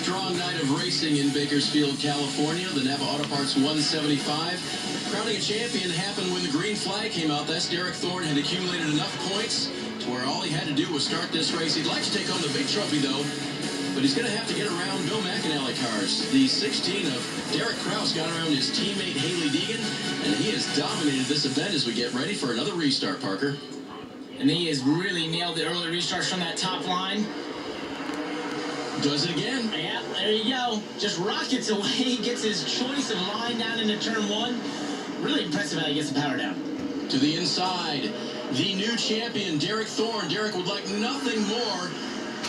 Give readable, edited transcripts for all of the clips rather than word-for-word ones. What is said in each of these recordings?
strong night of racing in Bakersfield, California. The Napa Auto Parts 175. Crowning a champion happened when the green flag came out. That's Derek Thorne had accumulated enough points to where all he had to do was start this race. He'd like to take home the big trophy, though, but he's going to have to get around Bill McAnally cars. The 16 of Derek Kraus got around his teammate Haley Deegan, and he has dominated this event as we get ready for another restart, Parker. And he has really nailed the early restarts from that top line. Does it again. Yeah, there you go. Just rockets away, gets his choice of line down into turn one. Really impressive how he gets the power down. To the inside, the new champion, Derek Thorne. Derek would like nothing more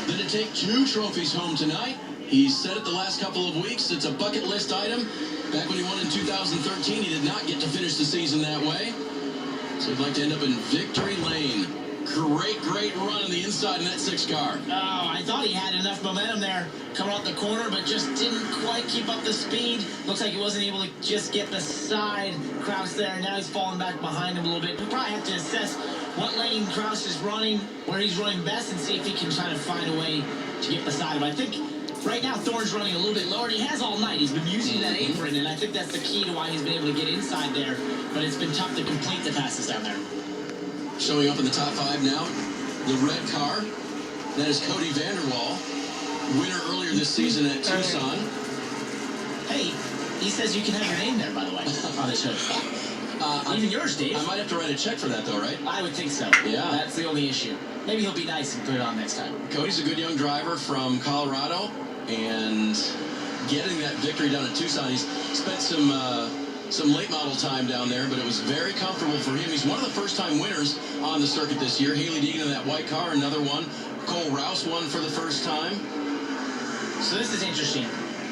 than to take 2 trophies home tonight. He's said it the last couple of weeks. It's a bucket list item. Back when he won in 2013, he did not get to finish the season that way. So he'd like to end up in victory lane. Great run on the inside in that 6 car. Oh, I thought he had enough momentum there coming off the corner, but just didn't quite keep up the speed. Looks like he wasn't able to just get the side Kraus there, and now he's falling back behind him a little bit. We'll probably have to assess what lane Kraus is running, where he's running best, and see if he can try to find a way to get beside him. I think right now Thorne's running a little bit lower, and he has all night. He's been using that apron, and I think that's the key to why he's been able to get inside there, but it's been tough to complete the passes down there. Showing up in the top 5 now, the red car. That is Cody Vanderwall, winner earlier this season at Tucson. Hey, he says you can have your name there, by the way, on this show. Even yours, Dave. I might have to write a check for that, though, right? I would think so. Yeah. That's the only issue. Maybe he'll be nice and put it on next time. Cody's a good young driver from Colorado, and getting that victory down at Tucson, he's spent some late model time down there, but it was very comfortable for him. He's one of the first-time winners on the circuit this year. Haley Deegan in that white car, another one. Cole Rouse won for the first time. So this is interesting.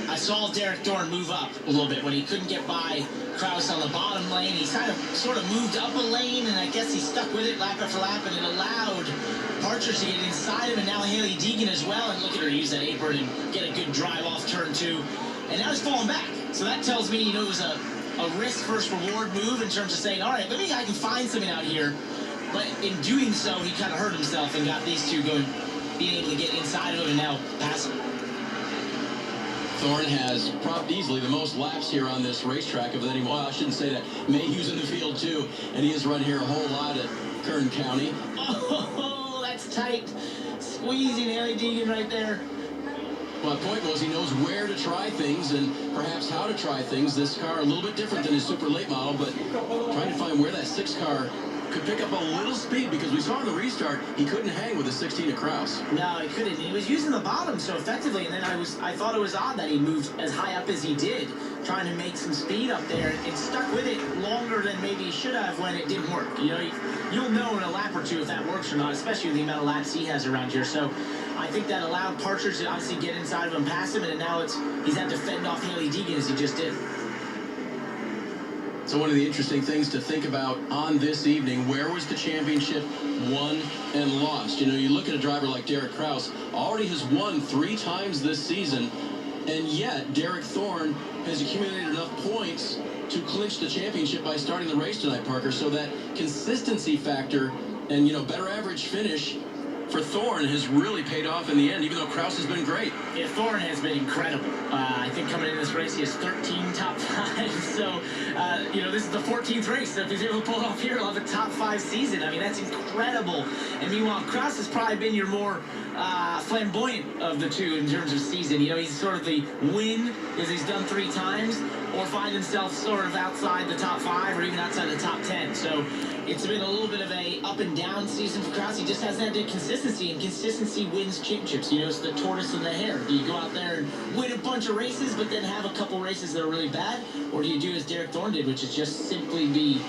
I saw Derek Thorne move up a little bit when he couldn't get by Kraus on the bottom lane. He sort of moved up a lane, and I guess he stuck with it lap after lap, and it allowed Partridge to get inside him, and now Haley Deegan as well. And look at her use that apron and get a good drive off turn 2. And now he's falling back. So that tells me, it was a risk versus reward move in terms of saying, all right, maybe I can find something out here. But in doing so, he kind of hurt himself and got these two going, being able to get inside of him and now pass him. Thorne has probably easily the most laps here on this racetrack of anyone. Well, I shouldn't say that. Mayhew's in the field too, and he has run here a whole lot at Kern County. Oh, that's tight. Squeezing Haley Deegan right there. Well, the point was he knows where to try things and perhaps how to try things. This car a little bit different than his super late model, but trying to find where that 6 car could pick up a little speed, because we saw in the restart he couldn't hang with the 16 of Kraus. No, he couldn't. He was using the bottom so effectively, and then I thought it was odd that he moved as high up as he did, trying to make some speed up there, and stuck with it longer than maybe he should have when it didn't work. You'll know in a lap or two if that works or not, especially with the amount of laps he has around here. So I think that allowed Partridge to obviously get inside of him, pass him, and now he's had to fend off Haley Deegan as he just did. So one of the interesting things to think about on this evening, where was the championship won and lost? You look at a driver like Derek Kraus, already has won 3 times this season, and yet Derek Thorne has accumulated enough points to clinch the championship by starting the race tonight, Parker. So that consistency factor and, better average finish for Thorne has really paid off in the end, even though Kraus has been great. Yeah, Thorne has been incredible. I think coming into this race, he has 13 top 5. So, this is the 14th race. So if he's able to pull it off here, he'll have a top 5 season. I mean, that's incredible. And meanwhile, Kraus has probably been your more flamboyant of the two in terms of season. He's sort of the win, as he's done 3 times, or find himself sort of outside the top 5 or even outside the top 10. So it's been a little bit of a up and down season for Kraus. He just hasn't had the consistency, and consistency wins championships. It's the tortoise and the hare. Do you go out there and win a bunch of races, but then have a couple races that are really bad? Or do you do as Derek Thorne did, which is just simply be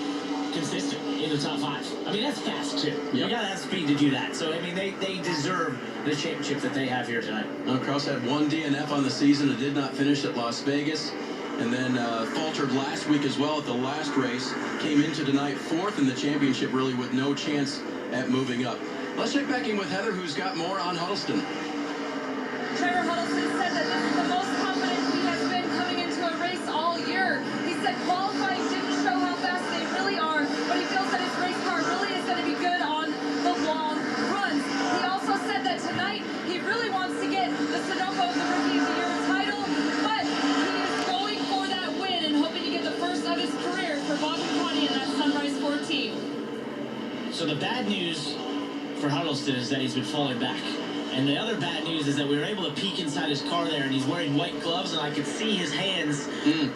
consistent in the top 5? I mean, that's fast, too. Yep. You got to have speed to do that. So, I mean, they deserve the championship that they have here tonight. Well, Kraus had 1 DNF on the season and did not finish at Las Vegas. And then faltered last week as well at the last race. Came into tonight 4th in the championship, really with no chance at moving up. Let's check back in with Heather, who's got more on Huddleston. Trevor Huddleston said that this is the most confident he has been coming into a race all year. He said qualifying didn't show how fast they really are, but he feels that his race car really is going to be good on the long runs. He also said that tonight he really wants to get the Sunoco of the Rookie of the Year title. So the bad news for Huddleston is that he's been falling back. And the other bad news is that we were able to peek inside his car there, and he's wearing white gloves, and I could see his hands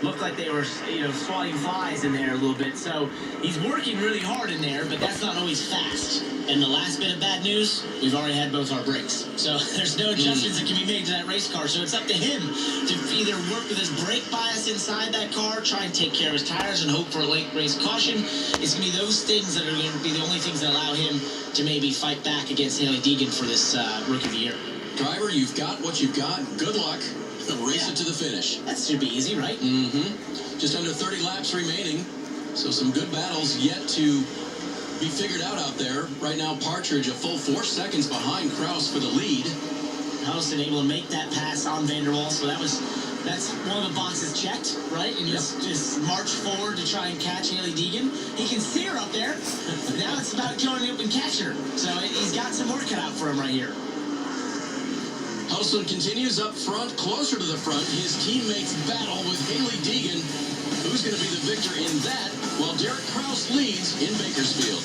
look like they were, swatting flies in there a little bit. So he's working really hard in there, but that's not always fast. And the last bit of bad news, we've already had both our brakes. So there's no adjustments that can be made to that race car. So it's up to him to either work with his brake bias inside that car, try and take care of his tires, and hope for a late race caution. It's going to be those things that are going to be the only things that allow him to maybe fight back against Hailie Deegan for this Rookie of the Year. Driver, you've got what you've got. Good luck. Race it to the finish. That should be easy, right? Just under 30 laps remaining. So some good battles yet to be figured out there. Right now, Partridge a full 4 seconds behind Kraus for the lead. Huddleston able to make that pass on Vanderwall, so that's one of the boxes checked, right? And just march forward to try and catch Hailie Deegan. He can see her up there. Now it's about going up and catching her. So he's got some work cut out for him right here. Huddleston continues up front, closer to the front. His teammates battle with Hailie Deegan. Who's going to be the victor in that, while Derek Kraus leads in Bakersfield?